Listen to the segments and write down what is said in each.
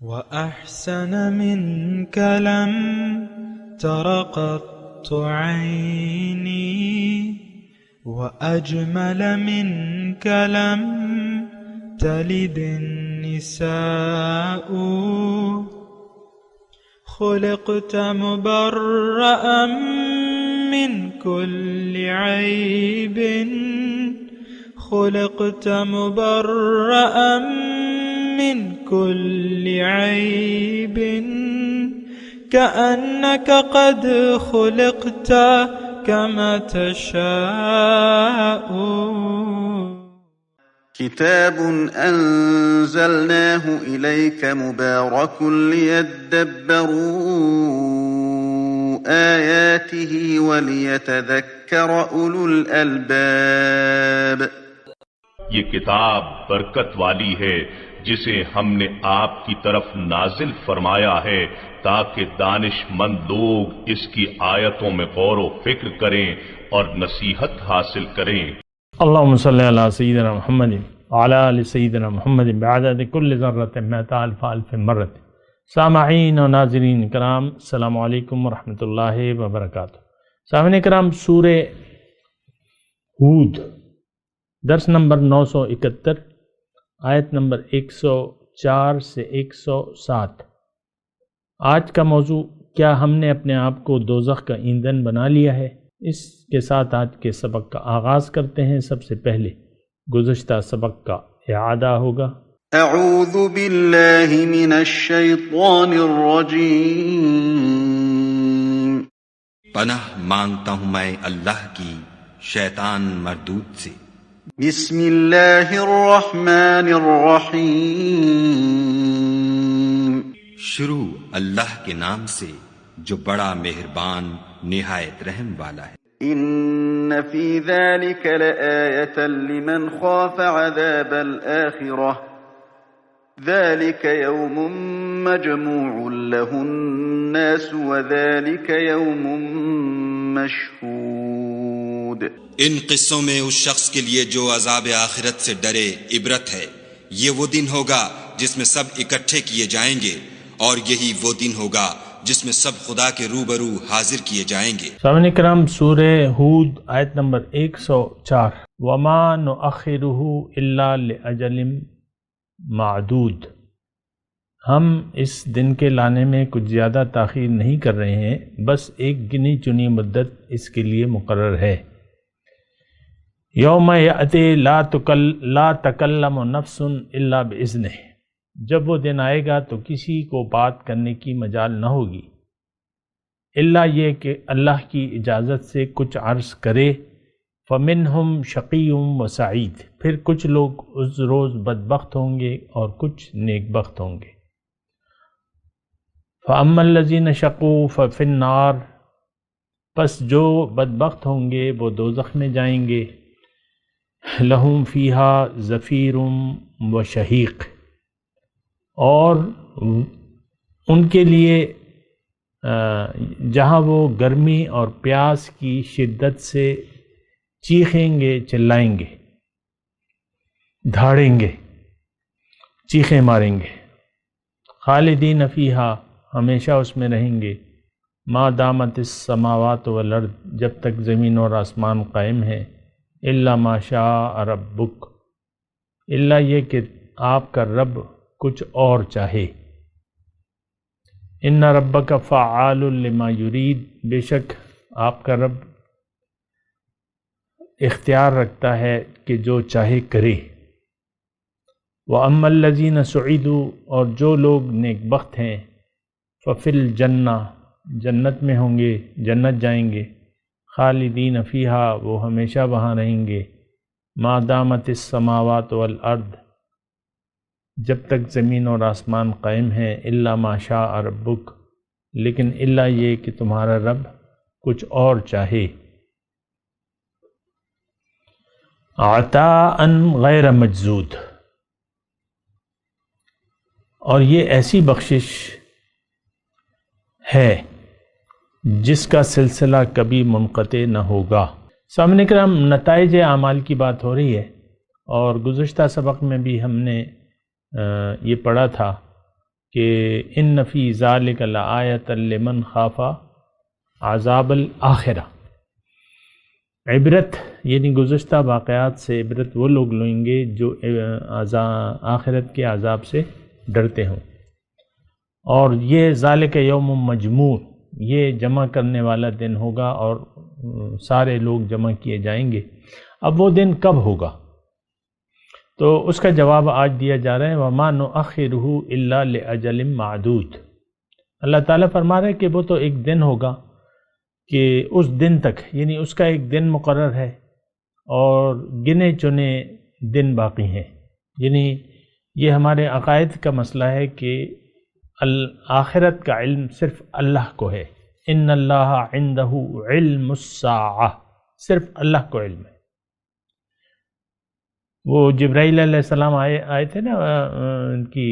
وأحسن منك لم تر قط عيني، وأجمل منك لم تلد النساء. خلقت مبرأ من كل عيب، خلقت مبرأ من كل عيب، كأنك قد خلقت كما تشاء. كتاب أنزلناه إليك مبارك ليدبروا آياته وليتذكر أولو الألباب. یہ کتاب برکت والی ہے جسے ہم نے آپ کی طرف نازل فرمایا ہے تاکہ دانش مند لوگ اس کی آیتوں میں غور و فکر کریں اور نصیحت حاصل کریں۔ اللہم صلی علی سیدنا محمد وعلی آل سیدنا محمد بعدد کل ذرۃ مئۃ الف الف مرۃ۔ سامعین و ناظرین کرام، السلام علیکم ورحمۃ اللہ وبرکاتہ۔ سامعین کرام، سورہ ہود درس نمبر 971، آیت نمبر 104 سے 107۔ آج کا موضوع، کیا ہم نے اپنے آپ کو دوزخ کا ایندھن بنا لیا ہے؟ اس کے ساتھ آج کے سبق کا آغاز کرتے ہیں۔ سب سے پہلے گزشتہ سبق کا اعادہ ہوگا۔ اعوذ باللہ من الشیطان الرجیم۔ پناہ مانگتا ہوں میں اللہ کی شیطان مردود سے۔ بسم اللہ الرحمن الرحیم۔ شروع اللہ کے نام سے جو بڑا مہربان نہایت رحم والا ہے۔ ان فی ذلک لآیۃ لمن خاف عذاب الآخرہ، ذلک یوم مجموع له الناس وذلک یوم مشہود۔ ان قصوں میں اس شخص کے لیے جو عذاب آخرت سے ڈرے عبرت ہے۔ یہ وہ دن ہوگا جس میں سب اکٹھے کیے جائیں گے، اور یہی وہ دن ہوگا جس میں سب خدا کے روبرو حاضر کیے جائیں گے۔ سامعین کرام، سورہ ہود آیت نمبر 104۔ وما نؤخرہ الا لأجل معدود۔ ہم اس دن کے لانے میں کچھ زیادہ تاخیر نہیں کر رہے ہیں، بس ایک گنی چنی مدت اس کے لیے مقرر ہے۔ یوم یأتی لا تکلم نفس الا بإذنہ۔ جب وہ دن آئے گا تو کسی کو بات کرنے کی مجال نہ ہوگی الا یہ کہ اللہ کی اجازت سے کچھ عرض کرے۔ فمنہم شقی و سعید۔ پھر کچھ لوگ اس روز بدبخت ہوں گے اور کچھ نیک بخت ہوں گے۔ فاما الذین شقوا ففی النار۔ پس جو بدبخت ہوں گے وہ دوزخ میں جائیں گے۔ لہم فیہا زفیر و شہیق۔ اور ان کے لیے جہاں وہ گرمی اور پیاس کی شدت سے چیخیں گے، چلائیں گے، دھاڑیں گے، چیخیں ماریں گے۔ خالدین فیہا، ہمیشہ اس میں رہیں گے۔ ما دامت السماوات والارض، جب تک زمین اور آسمان قائم ہے۔ الا ما شاء ربک، الا یہ کہ آپ کا رب کچھ اور چاہے۔ ان ربک فعال لما یرید، بے شک آپ کا رب اختیار رکھتا ہے کہ جو چاہے کرے۔ وَأَمَّا الَّذِينَ سُعِدُوا، اور جو لوگ نیک بخت ہیں، فَفِي الْجَنَّةِ، جنت میں ہوں گے، جنت جائیں گے۔ خالدین فیہا، وہ ہمیشہ وہاں رہیں گے۔ ما دامت السماوات والارض، جب تک زمین اور آسمان قائم ہیں۔ الا ما شاء ربک، لیکن الا یہ کہ تمہارا رب کچھ اور چاہے۔ عطاء غیر مجزود، اور یہ ایسی بخشش ہے جس کا سلسلہ کبھی منقطع نہ ہوگا۔ سامعین کرام، نتائج اعمال کی بات ہو رہی ہے، اور گزشتہ سبق میں بھی ہم نے یہ پڑھا تھا کہ ان فی ذالک لآیۃ لمن خاف عذاب الآخرہ، عبرت یعنی گزشتہ واقعات سے عبرت وہ لوگ لیں گے جو آخرت کے عذاب سے ڈرتے ہوں۔ اور یہ ذالک یوم مجموع، یہ جمع کرنے والا دن ہوگا اور سارے لوگ جمع کیے جائیں گے۔ اب وہ دن کب ہوگا؟ تو اس کا جواب آج دیا جا رہا ہے وَمَا نُؤَخِّرُهُ إِلَّا لِأَجَلٍ مَعْدُودٍ۔ اللہ تعالیٰ فرما رہا ہے کہ وہ تو ایک دن ہوگا کہ اس دن تک، یعنی اس کا ایک دن مقرر ہے اور گنے چنے دن باقی ہیں۔ یعنی یہ ہمارے عقائد کا مسئلہ ہے کہ آخرت کا علم صرف اللہ کو ہے، ان اللہ عندہ علم الساعہ، صرف اللہ کو علم ہے۔ وہ جبرائیل علیہ السلام آئے تھے نا ان کی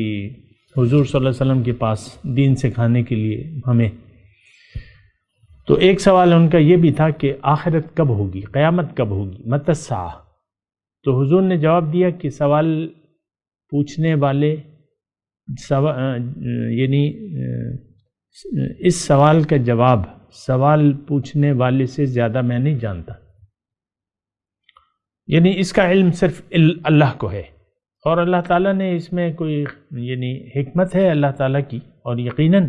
حضور صلی اللہ علیہ وسلم کے پاس دین سکھانے کے لیے ہمیں، تو ایک سوال ان کا یہ بھی تھا کہ آخرت کب ہوگی، قیامت کب ہوگی، متی الساعہ؟ تو حضور نے جواب دیا کہ سوال پوچھنے والے یعنی اس سوال کا جواب سوال پوچھنے والے سے زیادہ میں نہیں جانتا، یعنی اس کا علم صرف اللہ کو ہے، اور اللہ تعالیٰ نے اس میں کوئی یعنی حکمت ہے اللہ تعالیٰ کی، اور یقیناً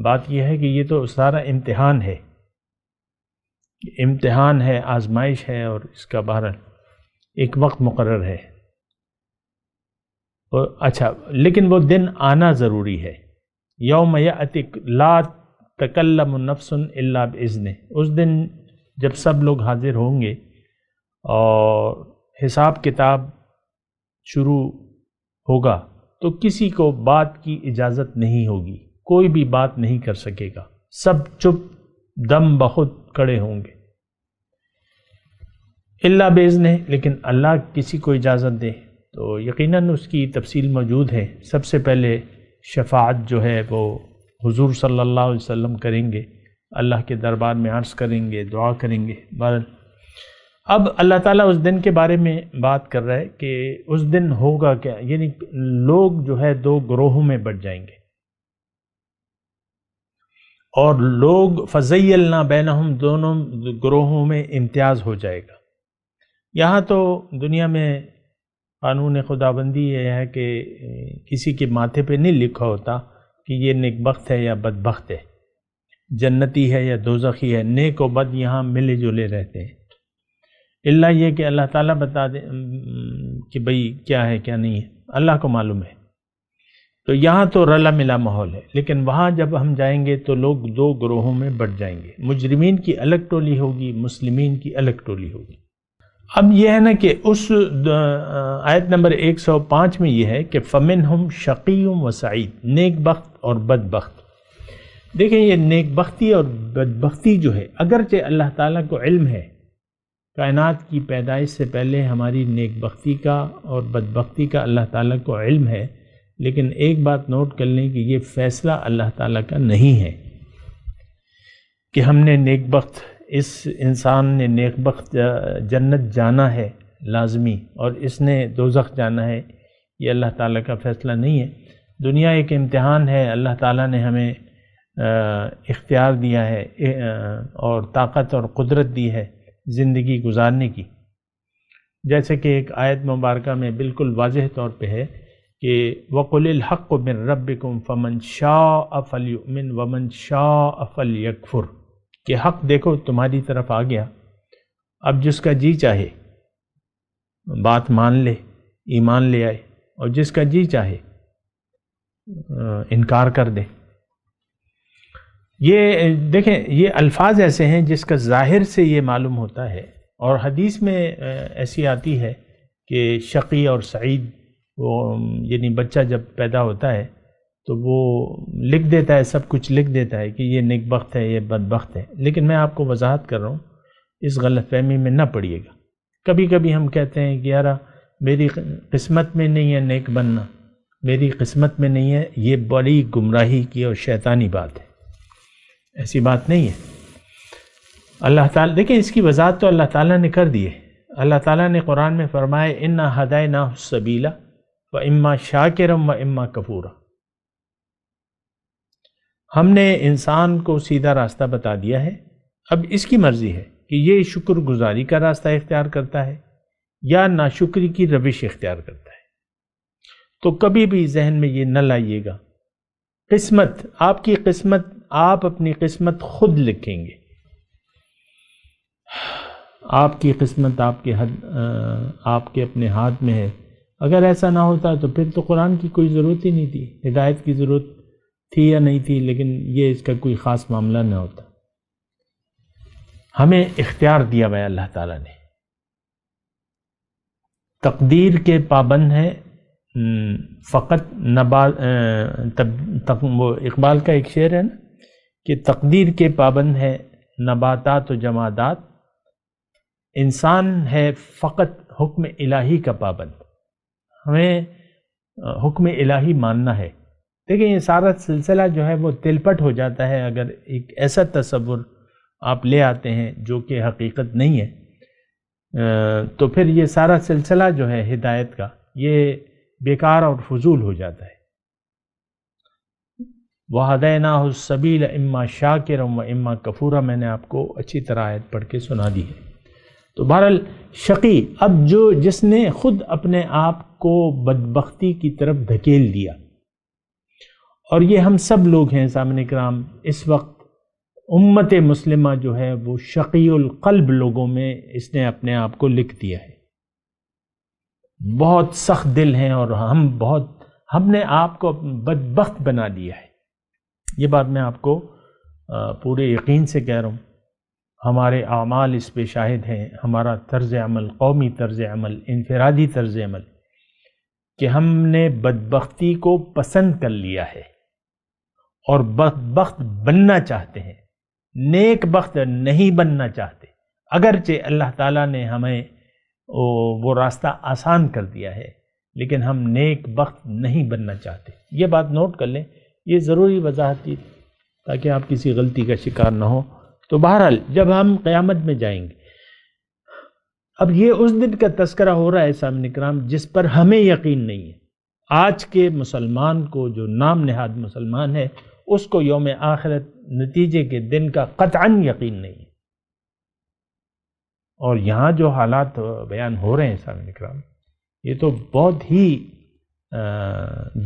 بات یہ ہے کہ یہ تو سارا امتحان ہے، آزمائش ہے، اور اس کا بہرحال ایک وقت مقرر ہے۔ اچھا، لیکن وہ دن آنا ضروری ہے۔ یوم یأتی لا تکلم نفس الا باذنہ، اس دن جب سب لوگ حاضر ہوں گے اور حساب کتاب شروع ہوگا تو کسی کو بات کی اجازت نہیں ہوگی، کوئی بھی بات نہیں کر سکے گا، سب چپ دم بخود کھڑے ہوں گے، الا باذنہ، لیکن اللہ کسی کو اجازت دے تو یقیناً اس کی تفصیل موجود ہے۔ سب سے پہلے شفاعت جو ہے وہ حضور صلی اللہ علیہ وسلم کریں گے، اللہ کے دربار میں عرض کریں گے، دعا کریں گے۔ اب اللہ تعالیٰ اس دن کے بارے میں بات کر رہا ہے کہ اس دن ہوگا کیا، یعنی لوگ جو ہے دو گروہوں میں بٹ جائیں گے، اور لوگ فَزَيَّلْنَا بَيْنَهُمْ، دونوں گروہوں میں امتیاز ہو جائے گا۔ یہاں تو دنیا میں قانون خداوندی یہ ہے کہ کسی کے ماتھے پہ نہیں لکھا ہوتا کہ یہ نیک بخت ہے یا بدبخت ہے، جنتی ہے یا دوزخی ہے، نیک و بد یہاں ملے جلے رہتے ہیں، اللہ یہ کہ اللہ تعالیٰ بتا دے کہ بھئی کیا ہے کیا نہیں ہے، اللہ کو معلوم ہے۔ تو یہاں تو رلا ملا ماحول ہے، لیکن وہاں جب ہم جائیں گے تو لوگ دو گروہوں میں بٹ جائیں گے، مجرمین کی الگ ٹولی ہوگی، مسلمین کی الگ ٹولی ہوگی۔ اب یہ ہے نا کہ اس آیت نمبر 105 میں یہ ہے کہ فَمِنْهُمْ شَقِيٌّ وَسَعِيدٌ، نیک بخت اور بدبخت۔ دیکھیں یہ نیک بختی اور بدبختی جو ہے، اگرچہ اللہ تعالیٰ کو علم ہے، کائنات کی پیدائش سے پہلے ہماری نیک بختی کا اور بدبختی کا اللہ تعالیٰ کو علم ہے، لیکن ایک بات نوٹ کر لیں کہ یہ فیصلہ اللہ تعالیٰ کا نہیں ہے کہ ہم نے نیک بخت، اس انسان نے نیک بخت جنت جانا ہے لازمی اور اس نے دوزخ جانا ہے، یہ اللہ تعالیٰ کا فیصلہ نہیں ہے۔ دنیا ایک امتحان ہے، اللہ تعالیٰ نے ہمیں اختیار دیا ہے اور طاقت اور قدرت دی ہے زندگی گزارنے کی، جیسے کہ ایک آیت مبارکہ میں بالکل واضح طور پہ ہے کہ وَقُلِ الْحَقُّ مِن رَبِّكُمْ فَمَنْ شَاءَ فَلْيُؤْمِنْ وَمَنْ شَاءَ فَلْيَكْفُرْ، کہ حق دیکھو تمہاری طرف آ گیا، اب جس کا جی چاہے بات مان لے، ایمان لے آئے، اور جس کا جی چاہے انکار کر دے۔ یہ دیکھیں یہ الفاظ ایسے ہیں جس کا ظاہر سے یہ معلوم ہوتا ہے، اور حدیث میں ایسی آتی ہے کہ شقی اور سعید، وہ یعنی بچہ جب پیدا ہوتا ہے تو وہ لکھ دیتا ہے، سب کچھ لکھ دیتا ہے کہ یہ نیک بخت ہے، یہ بدبخت ہے، لیکن میں آپ کو وضاحت کر رہا ہوں، اس غلط فہمی میں نہ پڑیے گا۔ کبھی کبھی ہم کہتے ہیں کہ یارا میری قسمت میں نہیں ہے نیک بننا، میری قسمت میں نہیں ہے، یہ بڑی گمراہی کی اور شیطانی بات ہے، ایسی بات نہیں ہے۔ اللہ تعالیٰ دیکھیں اس کی وضاحت تو اللہ تعالیٰ نے کر دی ہے۔ اللہ تعالیٰ نے قرآن میں فرمایا اِنَّا هَدَيْنَاهُ السَّبِيلَ وَإِمَّا شَاكِرًا وَإِمَّا كَفُورًا، ہم نے انسان کو سیدھا راستہ بتا دیا ہے، اب اس کی مرضی ہے کہ یہ شکر گزاری کا راستہ اختیار کرتا ہے یا ناشکری کی روش اختیار کرتا ہے۔ تو کبھی بھی ذہن میں یہ نہ لائیے گا، قسمت آپ کی قسمت، آپ اپنی قسمت خود لکھیں گے، آپ کی قسمت آپ کے اپنے ہاتھ میں ہے۔ اگر ایسا نہ ہوتا تو پھر تو قرآن کی کوئی ضرورت ہی نہیں تھی، ہدایت کی ضرورت تھی یا نہیں تھی، لیکن یہ اس کا کوئی خاص معاملہ نہ ہوتا۔ ہمیں اختیار دیا ہوا ہے اللہ تعالیٰ نے، تقدیر کے پابند ہیں فقط وہ اقبال کا ایک شعر ہے نا کہ تقدیر کے پابند ہے نباتات و جمادات، انسان ہے فقط حکم الہی کا پابند۔ ہمیں حکم الہی ماننا ہے۔ دیکھیں یہ سارا سلسلہ جو ہے وہ تلپٹ ہو جاتا ہے اگر ایک ایسا تصور آپ لے آتے ہیں جو کہ حقیقت نہیں ہے، تو پھر یہ سارا سلسلہ جو ہے ہدایت کا یہ بیکار اور فضول ہو جاتا ہے۔ وَهَدَيْنَاهُ السَّبِيلَ إِمَّا شَاكِرًا وَإِمَّا كَفُورًا، میں نے آپ کو اچھی طرح آیت پڑھ کے سنا دی ہے۔ تو بہرحال شقی، اب جس نے خود اپنے آپ کو بدبختی کی طرف دھکیل دیا، اور یہ ہم سب لوگ ہیں سامعین کرام، اس وقت امت مسلمہ جو ہے وہ شقی القلب لوگوں میں اس نے اپنے آپ کو لکھ دیا ہے، بہت سخت دل ہیں، اور ہم نے آپ کو بدبخت بنا دیا ہے۔ یہ بات میں آپ کو پورے یقین سے کہہ رہا ہوں، ہمارے اعمال اس پہ شاہد ہیں، ہمارا طرز عمل، قومی طرز عمل، انفرادی طرز عمل، کہ ہم نے بدبختی کو پسند کر لیا ہے اور بدبخت بننا چاہتے ہیں، نیک بخت نہیں بننا چاہتے، اگرچہ اللہ تعالیٰ نے ہمیں وہ راستہ آسان کر دیا ہے، لیکن ہم نیک بخت نہیں بننا چاہتے۔ یہ بات نوٹ کر لیں، یہ ضروری وضاحت تھی تاکہ آپ کسی غلطی کا شکار نہ ہو۔ تو بہرحال جب ہم قیامت میں جائیں گے، اب یہ اس دن کا تذکرہ ہو رہا ہے سامعین کرام جس پر ہمیں یقین نہیں ہے۔ آج کے مسلمان کو جو نام نہاد مسلمان ہے اس کو یوم آخرت نتیجے کے دن کا قطعاً یقین نہیں ہے، اور یہاں جو حالات بیان ہو رہے ہیں سامعین کرام یہ تو بہت ہی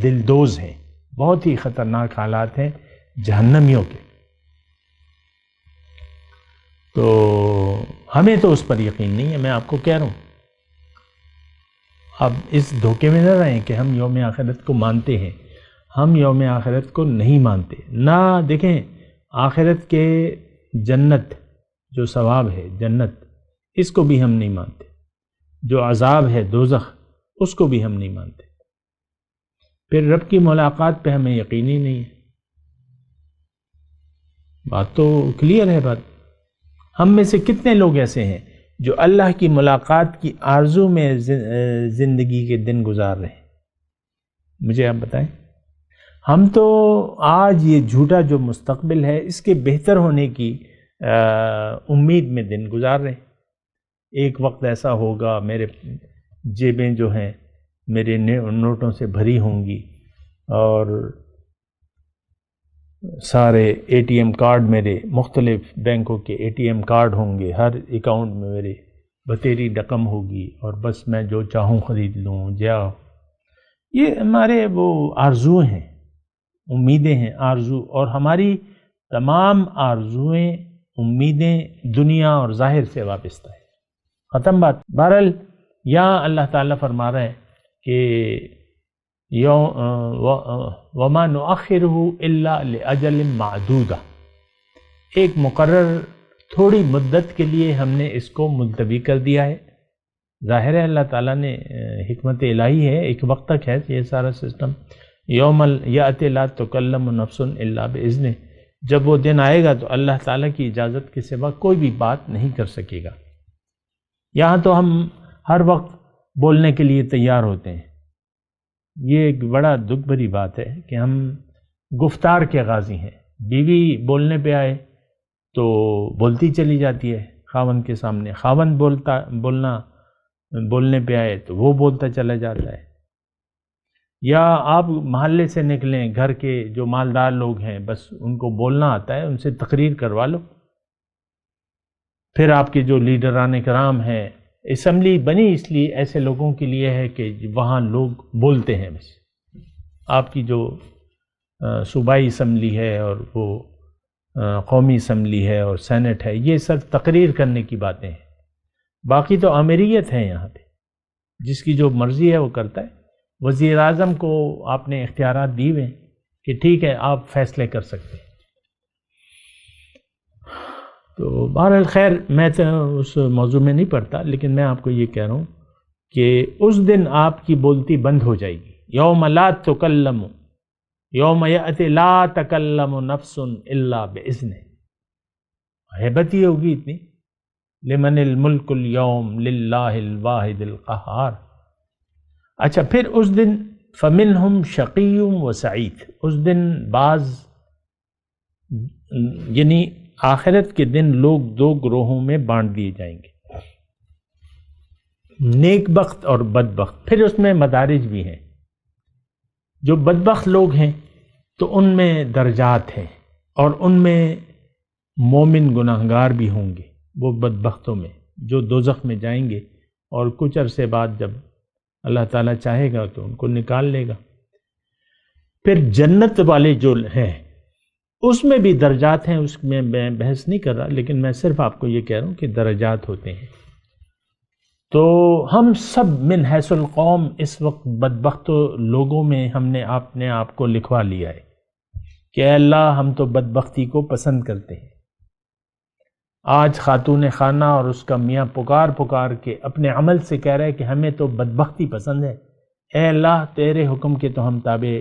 دلدوز ہیں، بہت ہی خطرناک حالات ہیں جہنمیوں کے۔ تو ہمیں تو اس پر یقین نہیں ہے، میں آپ کو کہہ رہا ہوں۔ اب اس دھوکے میں نہ رہیں کہ ہم یوم آخرت کو مانتے ہیں، ہم یوم آخرت کو نہیں مانتے نہ۔ دیکھیں آخرت کے جنت جو ثواب ہے، جنت، اس کو بھی ہم نہیں مانتے، جو عذاب ہے دوزخ اس کو بھی ہم نہیں مانتے، پھر رب کی ملاقات پہ ہمیں یقین ہی نہیں ہے۔ بات تو کلیئر ہے۔ بات ہم میں سے کتنے لوگ ایسے ہیں جو اللہ کی ملاقات کی آرزو میں زندگی کے دن گزار رہے ہیں؟ مجھے آپ بتائیں۔ ہم تو آج یہ جھوٹا جو مستقبل ہے اس کے بہتر ہونے کی امید میں دن گزار رہے ہیں۔ ایک وقت ایسا ہوگا میرے جیبیں جو ہیں میرے نوٹوں سے بھری ہوں گی، اور سارے اے ٹی ایم کارڈ میرے مختلف بینکوں کے اے ٹی ایم کارڈ ہوں گے، ہر اکاؤنٹ میں میرے بتیری رقم ہوگی، اور بس میں جو چاہوں خرید لوں۔ یہ ہمارے وہ آرزو ہیں، امیدیں ہیں، آرزو، اور ہماری تمام آرزویں، امیدیں دنیا اور ظاہر سے وابستہ ہے۔ ختم بات۔ بہرحال یہاں اللہ تعالیٰ فرما رہا ہے کہ وَمَا نُؤَخِّرُهُ إِلَّا لِأَجَلٍ مَعْدُودَةٍ، ایک مقرر تھوڑی مدت کے لیے ہم نے اس کو ملتوی کر دیا ہے۔ ظاہر ہے اللہ تعالیٰ نے حکمت الہی ہے، ایک وقت تک ہے یہ سارا سسٹم۔ یوم یأتی لا تکلم نفس الا بإذنہ، جب وہ دن آئے گا تو اللہ تعالیٰ کی اجازت کے سوا کوئی بھی بات نہیں کر سکے گا۔ یہاں تو ہم ہر وقت بولنے کے لیے تیار ہوتے ہیں۔ یہ ایک بڑا دکھ بھری بات ہے کہ ہم گفتار کے غازی ہیں۔ بیوی بولنے پہ آئے تو بولتی چلی جاتی ہے خاوند کے سامنے، خاوند بولنے پہ آئے تو وہ بولتا چلا جاتا ہے۔ یا آپ محلے سے نکلیں، گھر کے جو مالدار لوگ ہیں بس ان کو بولنا آتا ہے، ان سے تقریر کروا لو. پھر آپ کے جو لیڈران کرام ہیں، اسمبلی بنی اس لیے ایسے لوگوں کے لیے ہے کہ وہاں لوگ بولتے ہیں. بس آپ کی جو صوبائی اسمبلی ہے اور وہ قومی اسمبلی ہے اور سینٹ ہے، یہ سب تقریر کرنے کی باتیں ہیں. باقی تو آمریت ہے یہاں پہ، جس کی جو مرضی ہے وہ کرتا ہے. وزیر اعظم کو آپ نے اختیارات دی ہوئے ہیں کہ ٹھیک ہے آپ فیصلے کر سکتے ہیں. تو بہرحال خیر میں تو اس موضوع میں نہیں پڑھتا، لیکن میں آپ کو یہ کہہ رہا ہوں کہ اس دن آپ کی بولتی بند ہو جائے گی. یوم لا تکلم یوم یأتی لا تکلم نفس الا باذنہ. ہیبت ہی ہوگی اتنی. لمن الملک اليوم للہ الواحد القہار. اچھا پھر اس دن فمنہم شقی و سعید. اس دن بعض یعنی آخرت کے دن لوگ دو گروہوں میں بانٹ دیے جائیں گے، نیک بخت اور بدبخت. پھر اس میں مدارج بھی ہیں. جو بدبخت لوگ ہیں تو ان میں درجات ہیں، اور ان میں مومن گناہگار بھی ہوں گے وہ بدبختوں میں، جو دوزخ میں جائیں گے، اور کچھ عرصے بعد جب اللہ تعالیٰ چاہے گا تو ان کو نکال لے گا. پھر جنت والے جو ہیں اس میں بھی درجات ہیں، اس میں میں بحث نہیں کر رہا، لیکن میں صرف آپ کو یہ کہہ رہا ہوں کہ درجات ہوتے ہیں. تو ہم سب من حیث القوم اس وقت بدبخت لوگوں میں ہم نے اپنے آپ کو لکھوا لیا ہے کہ اے اللہ ہم تو بدبختی کو پسند کرتے ہیں. آج خاتون خانہ اور اس کا میاں پکار کے اپنے عمل سے کہہ رہے کہ ہمیں تو بدبختی پسند ہے. اے اللہ تیرے حکم کے تو ہم تابع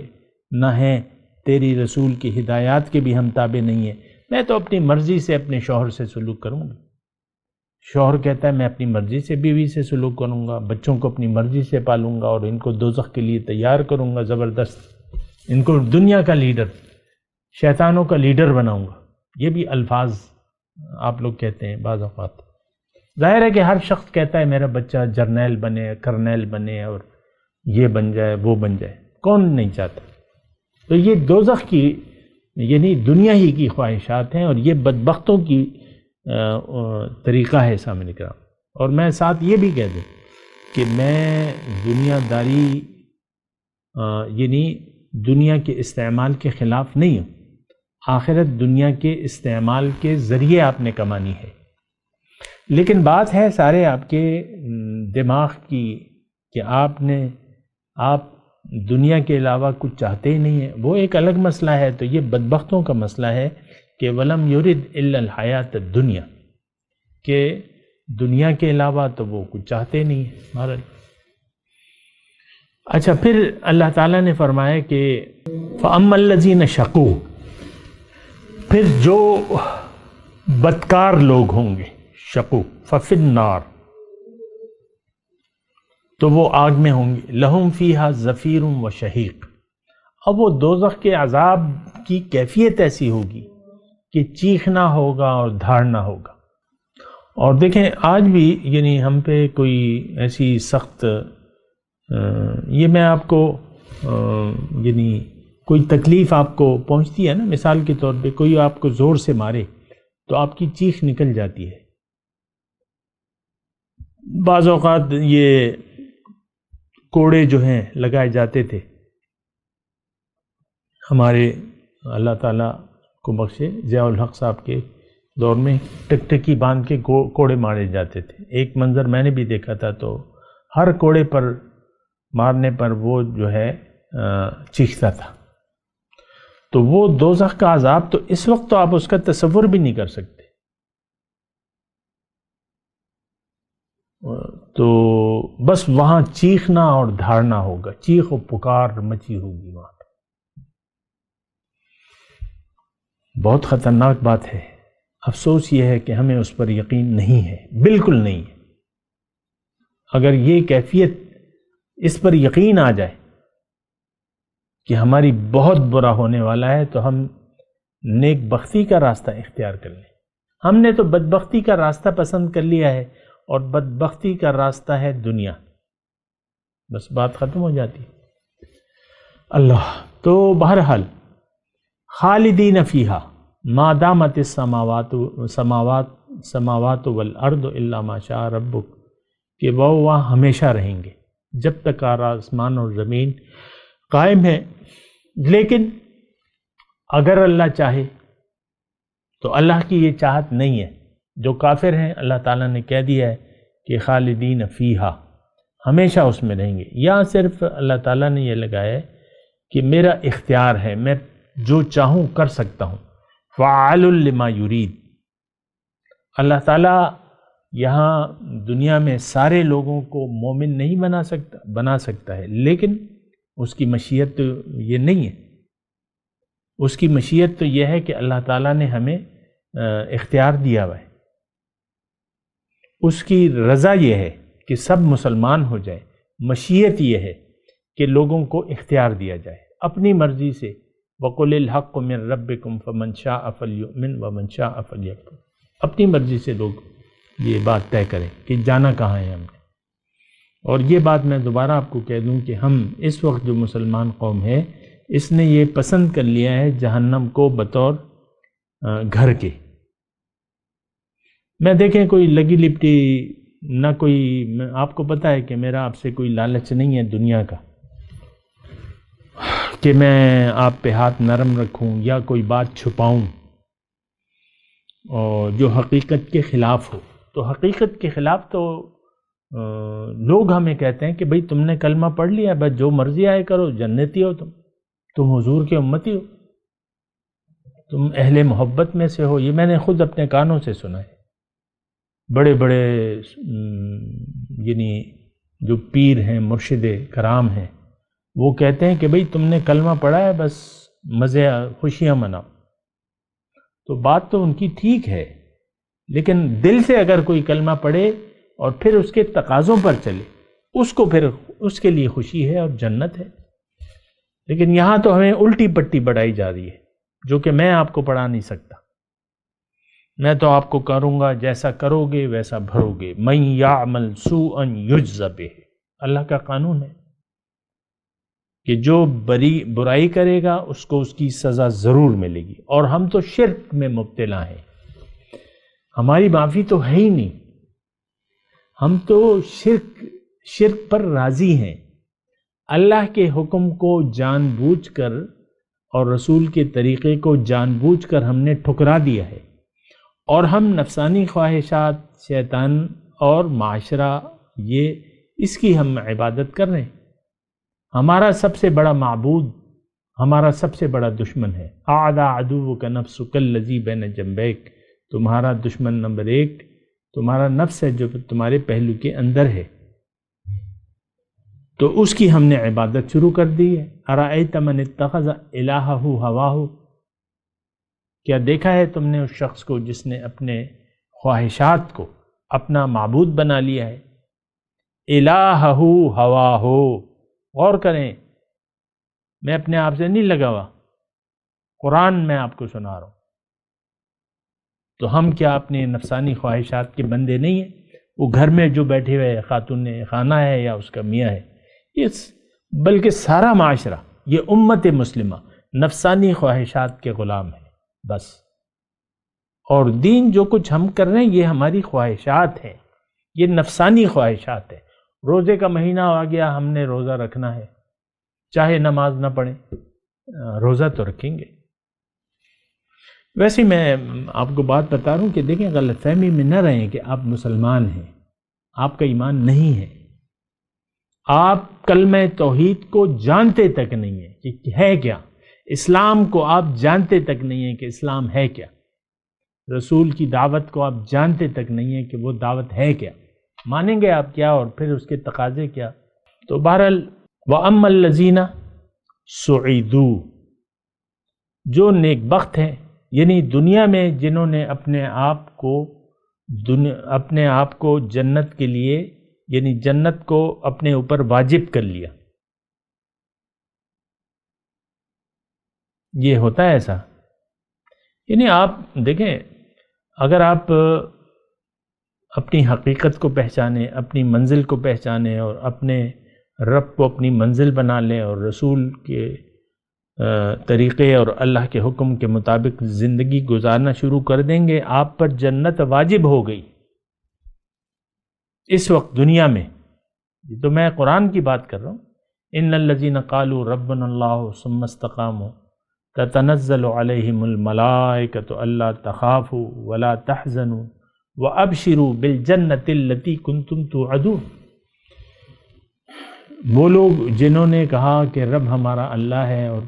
نہ ہیں، تیری رسول کی ہدایات کے بھی ہم تابع نہیں ہیں. میں تو اپنی مرضی سے اپنے شوہر سے سلوک کروں گا. شوہر کہتا ہے میں اپنی مرضی سے بیوی سے سلوک کروں گا، بچوں کو اپنی مرضی سے پالوں گا اور ان کو دوزخ کے لیے تیار کروں گا زبردست. ان کو دنیا کا لیڈر، شیطانوں کا لیڈر بناؤں گا. یہ بھی الفاظ آپ لوگ کہتے ہیں بعض اوقات. ظاہر ہے کہ ہر شخص کہتا ہے میرا بچہ جرنیل بنے، کرنیل بنے اور یہ بن جائے وہ بن جائے. کون نہیں چاہتا؟ تو یہ دوزخ کی یعنی دنیا ہی کی خواہشات ہیں، اور یہ بدبختوں کی طریقہ ہے سامنے کرام. اور میں ساتھ یہ بھی کہہ دوں کہ میں دنیا داری یعنی دنیا کے استعمال کے خلاف نہیں ہوں. آخرت دنیا کے استعمال کے ذریعے آپ نے کمانی ہے، لیکن بات ہے سارے آپ کے دماغ کی کہ آپ دنیا کے علاوہ کچھ چاہتے ہی نہیں ہیں. وہ ایک الگ مسئلہ ہے. تو یہ بدبختوں کا مسئلہ ہے کہ ولم یرد الا الحیات الدنیا، کہ دنیا کے علاوہ تو وہ کچھ چاہتے نہیں ہیں. اچھا پھر اللہ تعالیٰ نے فرمایا کہ فَأَمَّا الَّذِينَ شَقُوا، پھر جو بدکار لوگ ہوں گے، شقو ففی النار، تو وہ آگ میں ہوں گے. لہم فیہا زفیر و شہیق. اب وہ دوزخ کے عذاب کی کیفیت ایسی ہوگی کہ چیخنا ہوگا اور دھاڑنا ہوگا. اور دیکھیں آج بھی یعنی ہم پہ کوئی ایسی سخت یہ میں آپ کو یعنی کوئی تکلیف آپ کو پہنچتی ہے نا، مثال کے طور پہ کوئی آپ کو زور سے مارے تو آپ کی چیخ نکل جاتی ہے. بعض اوقات یہ کوڑے جو ہیں لگائے جاتے تھے، ہمارے اللہ تعالیٰ کو بخشے ضیاء الحق صاحب کے دور میں ٹکٹکی باندھ کے کوڑے مارے جاتے تھے. ایک منظر میں نے بھی دیکھا تھا، تو ہر کوڑے پر مارنے پر وہ جو ہے چیختا تھا. تو وہ دوزخ کا عذاب تو اس وقت تو آپ اس کا تصور بھی نہیں کر سکتے. تو بس وہاں چیخنا اور دھاڑنا ہوگا، چیخ و پکار مچی ہوگی وہاں. بہت خطرناک بات ہے. افسوس یہ ہے کہ ہمیں اس پر یقین نہیں ہے، بالکل نہیں ہے. اگر یہ کیفیت اس پر یقین آ جائے کہ ہماری بہت برا ہونے والا ہے تو ہم نیک بختی کا راستہ اختیار کر لیں. ہم نے تو بدبختی کا راستہ پسند کر لیا ہے، اور بدبختی کا راستہ ہے دنیا. بس بات ختم ہو جاتی. اللہ تو بہرحال خالدین فیہا ما دامت السماوات والارض الا ما شاء ربک، کہ وہ وہاں ہمیشہ رہیں گے جب تک آسمان اور زمین قائم ہے۔ لیکن اگر اللہ چاہے تو اللہ کی یہ چاہت نہیں ہے۔ جو کافر ہیں اللہ تعالیٰ نے کہہ دیا ہے کہ خالدین فیہا، ہمیشہ اس میں رہیں گے۔ یہاں صرف اللہ تعالیٰ نے یہ لگایا ہے کہ میرا اختیار ہے، میں جو چاہوں کر سکتا ہوں، فعال لما یرید۔ اللہ تعالیٰ یہاں دنیا میں سارے لوگوں کو مومن نہیں بنا سکتا ہے، لیکن اس کی مشیت تو یہ نہیں ہے۔ اس کی مشیت تو یہ ہے کہ اللہ تعالیٰ نے ہمیں اختیار دیا ہوا ہے۔ اس کی رضا یہ ہے کہ سب مسلمان ہو جائے، مشیت یہ ہے کہ لوگوں کو اختیار دیا جائے اپنی مرضی سے۔ وَقُلِ الْحَقُّ مِن رَبِّكُمْ فَمَنْ شَاءَ فَلْيُؤْمِنْ وَمَنْ شَاءَ فَلْيَكْفُرْ۔ اپنی مرضی سے لوگ یہ بات طے کریں کہ جانا کہاں ہے ہم نے۔ اور یہ بات میں دوبارہ آپ کو کہہ دوں کہ ہم اس وقت جو مسلمان قوم ہے، اس نے یہ پسند کر لیا ہے جہنم کو بطور گھر کے۔ میں دیکھیں کوئی لگی لپٹی نہ کوئی، آپ کو پتہ ہے کہ میرا آپ سے کوئی لالچ نہیں ہے دنیا کا کہ میں آپ پہ ہاتھ نرم رکھوں یا کوئی بات چھپاؤں اور جو حقیقت کے خلاف ہو۔ تو حقیقت کے خلاف تو لوگ ہمیں کہتے ہیں کہ بھئی تم نے کلمہ پڑھ لیا، بس جو مرضی آئے کرو، جنتی ہو تم حضور کے امتی ہو، تم اہل محبت میں سے ہو۔ یہ میں نے خود اپنے کانوں سے سنا ہے۔ بڑے بڑے یعنی جو پیر ہیں، مرشد کرام ہیں، وہ کہتے ہیں کہ بھئی تم نے کلمہ پڑھا ہے، بس مزے خوشیاں مناؤ۔ تو بات تو ان کی ٹھیک ہے، لیکن دل سے اگر کوئی کلمہ پڑھے اور پھر اس کے تقاضوں پر چلے، اس کو پھر اس کے لیے خوشی ہے اور جنت ہے۔ لیکن یہاں تو ہمیں الٹی پٹی پڑھائی جا رہی ہے، جو کہ میں آپ کو پڑھا نہیں سکتا۔ میں تو آپ کو کروں گا، جیسا کرو گے ویسا بھرو گے۔ من یعمل سوءا یجز بہ، اللہ کا قانون ہے کہ جو برائی کرے گا اس کو اس کی سزا ضرور ملے گی۔ اور ہم تو شرک میں مبتلا ہیں، ہماری معافی تو ہے ہی نہیں، ہم تو شرک پر راضی ہیں۔ اللہ کے حکم کو جان بوجھ کر اور رسول کے طریقے کو جان بوجھ کر ہم نے ٹھکرا دیا ہے، اور ہم نفسانی خواہشات، شیطان اور معاشرہ، اس کی ہم عبادت کر رہے ہیں۔ ہمارا سب سے بڑا معبود ہمارا سب سے بڑا دشمن ہے۔ اعدى عدوك نفسك الذي بين جنبيك، تمہارا دشمن نمبر 1 تمہارا نفس ہے جو تمہارے پہلو کے اندر ہے۔ تو اس کی ہم نے عبادت شروع کر دی ہے۔ ارأیت من اتخذ الہہ ہواہ، کیا دیکھا ہے تم نے اس شخص کو جس نے اپنے خواہشات کو اپنا معبود بنا لیا ہے؟ الہہ ہواہ، غور کریں، میں اپنے آپ سے نہیں لگا ہوا، قرآن میں آپ کو سنا رہا ہوں۔ تو ہم کیا اپنے نفسانی خواہشات کے بندے نہیں ہیں؟ وہ گھر میں جو بیٹھے ہوئے خاتون خانہ ہے یا اس کا میاں ہے، بلکہ سارا معاشرہ، یہ امت مسلمہ نفسانی خواہشات کے غلام ہے بس۔ اور دین جو کچھ ہم کر رہے ہیں یہ ہماری خواہشات ہیں، یہ نفسانی خواہشات ہیں۔ روزے کا مہینہ آ گیا، ہم نے روزہ رکھنا ہے، چاہے نماز نہ پڑھیں، روزہ تو رکھیں گے۔ ویسے میں آپ کو بات بتا رہا ہوں کہ دیکھیں، غلط فہمی میں نہ رہیں کہ آپ مسلمان ہیں، آپ کا ایمان نہیں ہے، آپ کلمہ توحید کو جانتے تک نہیں ہیں کہ ہے کیا، اسلام کو آپ جانتے تک نہیں ہیں کہ اسلام ہے کیا، رسول کی دعوت کو آپ جانتے تک نہیں ہیں کہ وہ دعوت ہے کیا، مانیں گے آپ کیا اور پھر اس کے تقاضے کیا؟ تو بہرحال وَأَمَّا الَّذِينَ سُعِدُوا، جو نیک بخت ہیں، یعنی دنیا میں جنہوں نے اپنے آپ کو جنت کے لیے، یعنی جنت کو اپنے اوپر واجب کر لیا۔ یہ ہوتا ہے ایسا، یعنی آپ دیکھیں، اگر آپ اپنی حقیقت کو پہچانیں، اپنی منزل کو پہچانیں اور اپنے رب کو اپنی منزل بنا لیں اور رسول کے طریقے اور اللہ کے حکم کے مطابق زندگی گزارنا شروع کر دیں گے، آپ پر جنت واجب ہو گئی اس وقت دنیا میں۔ تو میں قرآن کی بات کر رہا ہوں، ان الذین قالوا ربنا اللہ ثم استقاموا تتنزل علیہم الملائکۃ الا تخافوا ولا تحزنوا وابشروا بالجنۃ التی کنتم توعدون۔ وہ لوگ جنہوں نے کہا کہ رب ہمارا اللہ ہے اور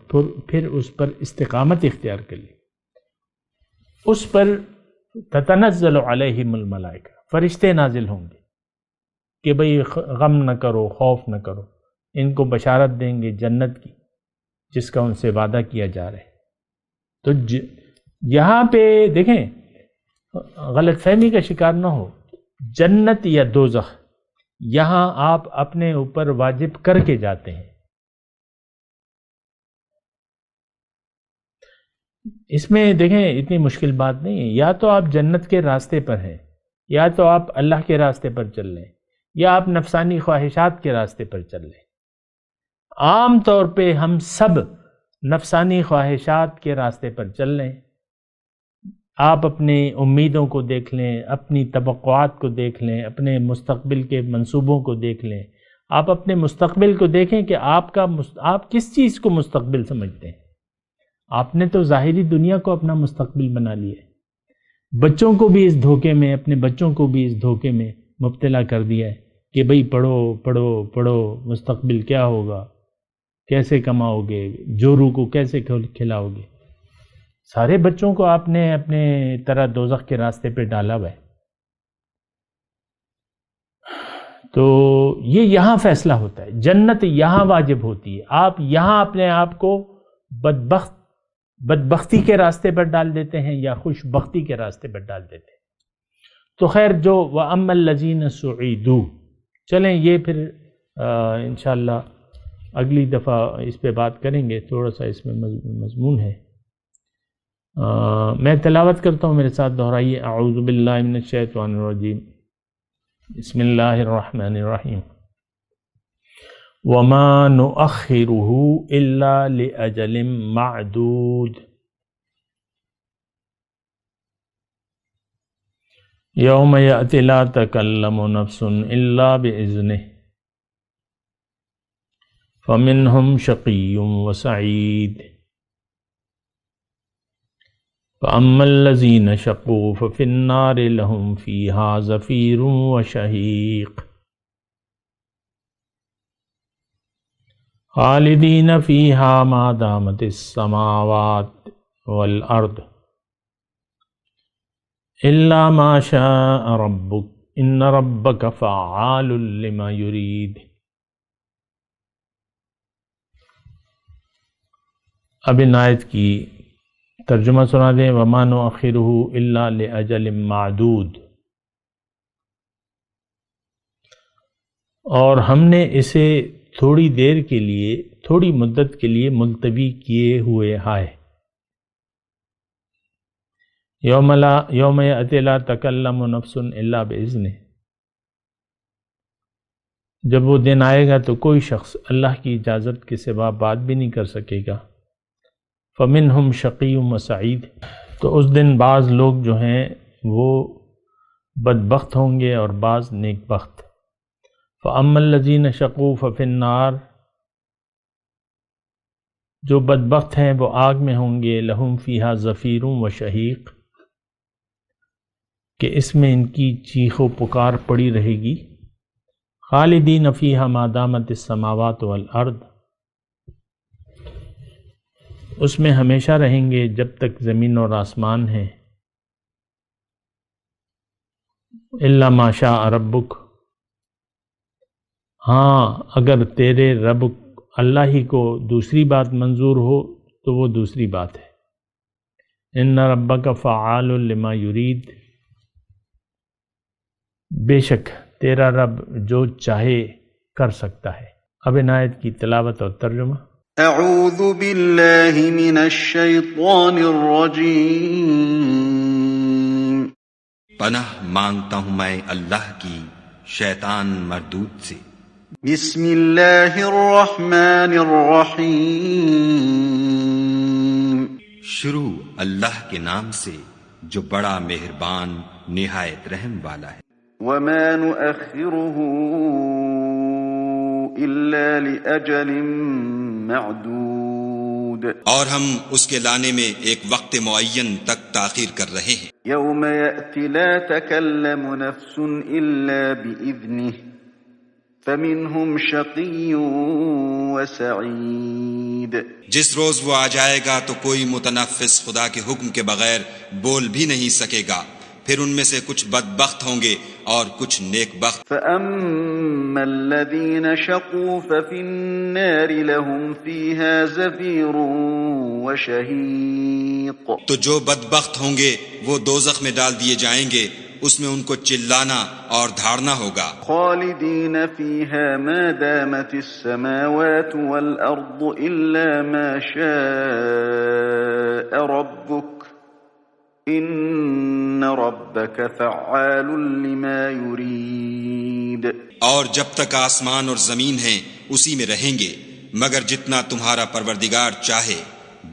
پھر اس پر استقامت اختیار کر لی، اس پر تتنزل علیہم الملائکہ، فرشتے نازل ہوں گے کہ بھئی غم نہ کرو، خوف نہ کرو، ان کو بشارت دیں گے جنت کی جس کا ان سے وعدہ کیا جا رہا ہے۔ تو یہاں پہ دیکھیں، غلط فہمی کا شکار نہ ہو، جنت یا دوزخ یہاں آپ اپنے اوپر واجب کر کے جاتے ہیں۔ اس میں دیکھیں اتنی مشکل بات نہیں ہے، یا تو آپ جنت کے راستے پر ہیں، یا تو آپ اللہ کے راستے پر چل رہے ہیں، یا آپ نفسانی خواہشات کے راستے پر چل رہے ہیں۔ عام طور پہ ہم سب نفسانی خواہشات کے راستے پر چل رہے ہیں۔ آپ اپنی امیدوں کو دیکھ لیں، اپنی توقعات کو دیکھ لیں، اپنے مستقبل کے منصوبوں کو دیکھ لیں۔ آپ اپنے مستقبل کو دیکھیں کہ آپ کس چیز کو مستقبل سمجھتے ہیں۔ آپ نے تو ظاہری دنیا کو اپنا مستقبل بنا لیا ہے۔ بچوں کو بھی اس دھوکے میں، اپنے بچوں کو بھی اس دھوکے میں مبتلا کر دیا ہے کہ بھئی پڑھو پڑھو پڑھو، مستقبل کیا ہوگا، کیسے کماؤ گے، جورو کو کیسے کھلاؤ گے۔ سارے بچوں کو آپ نے اپنے طرح دوزخ کے راستے پہ ڈالا ہوا ہے۔ تو یہ یہاں فیصلہ ہوتا ہے، جنت یہاں واجب ہوتی ہے۔ آپ یہاں اپنے آپ کو بدبختی کے راستے پر ڈال دیتے ہیں یا خوش بختی کے راستے پر ڈال دیتے ہیں۔ تو خیر، جو وَأَمَّا الَّذِينَ سُعِدُوا، چلیں یہ پھر انشاءاللہ اگلی دفعہ اس پہ بات کریں گے، تھوڑا سا اس میں مضمون ہے۔ میں تلاوت کرتا ہوں، میرے ساتھ دہرائیے۔ اعوذ باللہ من الشیطان الرجیم، بسم اللہ الرحمن الرحیم۔ وَمَا نُؤَخِّرُهُ إِلَّا لِأَجَلٍ مَّعْدُودٍ يَوْمَ يَأْتِ لَا تَكَلَّمُ نَفْسٌ إِلَّا بِإِذْنِهِ فَمِنْهُمْ شَقِيٌّ وَسَعِيدٌ فَأَمَّا الَّذِينَ شَقُوا فَفِي النَّارِ لَهُمْ فِيهَا زَفِيرٌ وَشَهِيقٌ خَالِدِينَ فِيهَا مَا دَامَتِ السَّمَاوَاتُ وَالْأَرْضُ إِلَّا مَا شَاءَ رَبُّكَ إِنَّ رَبَّكَ فَعَّالٌ لِمَا يُرِيدُ۔ اب ان آیت کی ترجمہ سنا دیں۔ وَمَا نُؤَخِّرُهُ إِلَّا لِأَجَلٍ مَّعْدُودٍ، اور ہم نے اسے تھوڑی دیر کے لیے، تھوڑی مدت کے لیے ملتوی کیے ہوئے ہے۔ یوم یأتی لا تکلم نفس الا بإذنہ، جب وہ دن آئے گا تو کوئی شخص اللہ کی اجازت کے سوا بات بھی نہیں کر سکے گا۔ فمنہم شقی و سعید، تو اس دن بعض لوگ جو ہیں وہ بدبخت ہوں گے اور بعض نیک بخت۔ فَأَمَّا الَّذِينَ شَقُوا فَفِي النَّارِ، جو بدبخت ہیں وہ آگ میں ہوں گے۔ لَهُمْ فِيهَا زَفِيرٌ وَشَهِيقٌ، کہ اس میں ان کی چیخ و پکار پڑی رہے گی۔ خالدین فیہا ما دامت السماوات والارض، اس میں ہمیشہ رہیں گے جب تک زمین اور آسمان ہیں۔ الا ما شاء ربک، ہاں اگر تیرے رب اللہ ہی کو دوسری بات منظور ہو تو وہ دوسری بات ہے۔ ان ربک فعال لما یرید، بے شک تیرا رب جو چاہے کر سکتا ہے۔ اب ان آیت کی تلاوت اور ترجمہ۔ اعوذ باللہ من الشیطان الرجیم، پناہ مانگتا ہوں میں اللہ کی شیطان مردود سے۔ بسم اللہ الرحمن الرحیم شروع اللہ کے نام سے جو بڑا مہربان نہایت رحم والا ہے۔ وما نؤخره إلا لأجل معدود اور ہم اس کے لانے میں ایک وقت معین تک تاخیر کر رہے ہیں۔ يوم يأتي لا تكلم نفس إلا بإذنه فمنهم شقي وسعيد جس روز وہ آ جائے گا تو کوئی متنفس خدا کے حکم کے بغیر بول بھی نہیں سکے گا، پھر ان میں سے کچھ بدبخت ہوں گے اور کچھ نیک بخت۔ فأما الذين شقوا ففي النار لهم فيها زفير وشهيق تو جو بدبخت ہوں گے وہ دوزخ میں ڈال دیے جائیں گے، اس میں ان کو چلانا اور دھاڑنا ہوگا۔ خالدين فيها ما دامت السماوات والأرض إلا ما شاء ربك إن ربك فعال لما يريد اور جب تک آسمان اور زمین ہیں اسی میں رہیں گے مگر جتنا تمہارا پروردگار چاہے،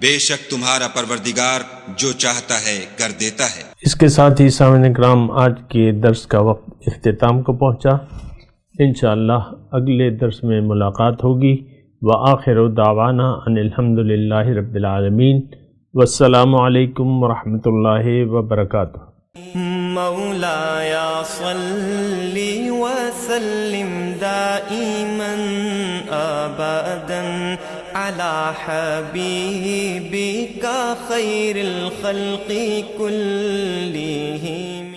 بے شک تمہارا پروردگار جو چاہتا ہے کر دیتا ہے۔ اس کے ساتھ ہی سامعین کرام آج کے درس کا وقت اختتام کو پہنچا۔ انشاءاللہ اگلے درس میں ملاقات ہوگی۔ وآخر دعوانا ان الحمدللہ رب العالمین، والسلام علیکم ورحمۃ اللہ وبرکاتہ۔ مولایا صلی وسلم دائما ابدا علی حبیبک خیر الخلق کلہم۔